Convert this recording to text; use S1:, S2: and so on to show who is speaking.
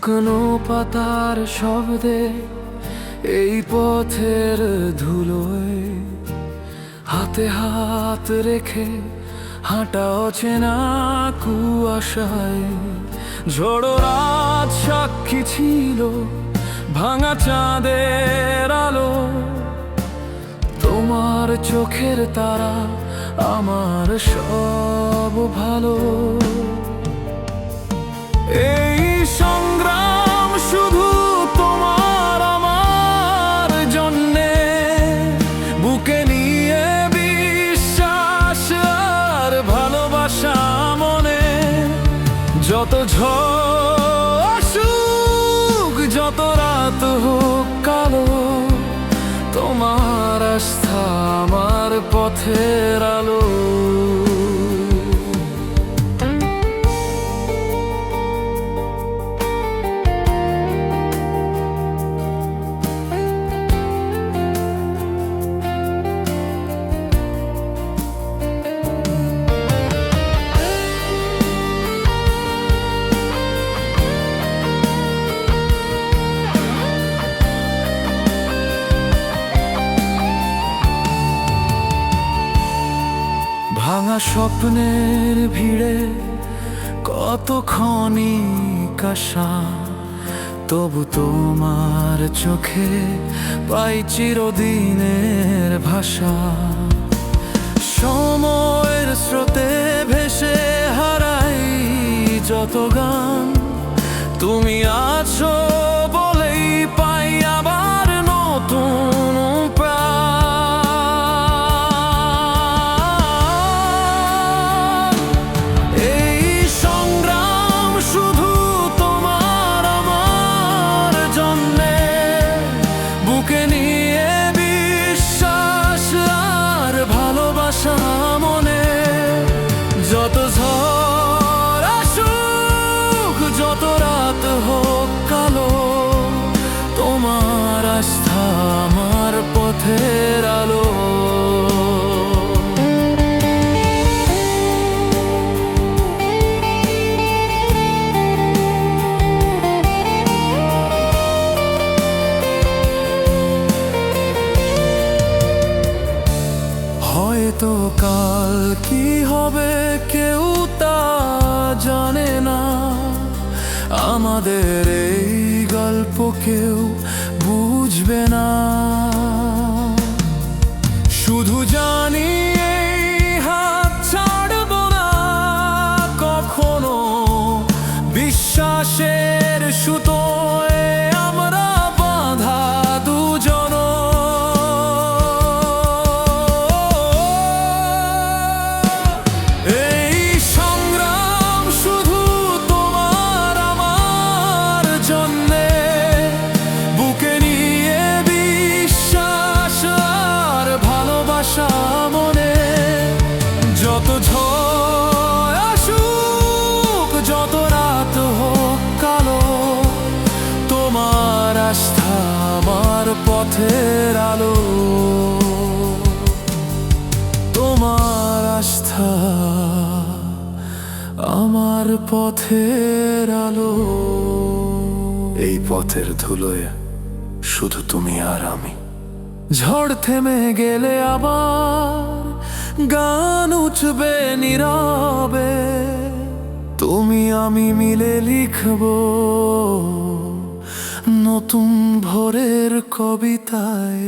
S1: শুকনো পাতার শব্দে এই পথের ধুলোয় হাতে হাত রেখে হাঁটা অচেনা কুয়াশায়। ঝড়ো রাত সাক্ষী ছিল ভাঙা চাঁদের আলো, তোমার চোখের তারা আমার সব ভালো। এই সংগ্রাম শুধু তোমার আমার জন্যে, বুকে নিয়ে বিশ্বাস আর ভালোবাসা মনে। যত ঝড় আসুক, যত রাত হোক কালো, তোমার আস্থা আমার পথের আলো। ভাঙা স্বপ্নের ভিড়ে কত ক্ষণিক আশা, তবু তোমার চোখে পাই চিরদিনের ভাষা। সময়ের স্রোতে ভেসে হারাই যত গান, তুমি আছো বলেই পাই আবার নতুন প্রাণ। এই সংগ্রাম শুধু তোমার আমার জন্যে, বুকে নিয়ে বিশ্বাস আর ভালোবাসা মনে। যত ঝড় আসুক, যত রাত হোক কালো, তোমার আস্থা আমার পথের আলো। হয়তো কাল কি হবে কেউ তা জানে না, আমাদের এই গল্প কেউ বুঝবে না। শুধু জানি এই হাত ছাড়ব না কখনো, বিশ্বাসের সুতোয় আমরা বাঁধা দুজন। এই সংগ্রাম শুধু তোমার আমার জন্যে, বুকে নিয়ে বিশ্বাস আর ভালোবাসা মনে। যত ঝড় আসুক, যত রাত হোক কালো, তোমার আস্থা আমার পথের আলো। তোমার আস্থা আমার পথের আলো। এই পথের ধুলোয় শুধু তুমি আর আমি। ঝড় থেমে গেলে আবার গান উঠবে নীরবে, তুমি আমি মিলে লিখব নতুন ভোরের কবিতায়।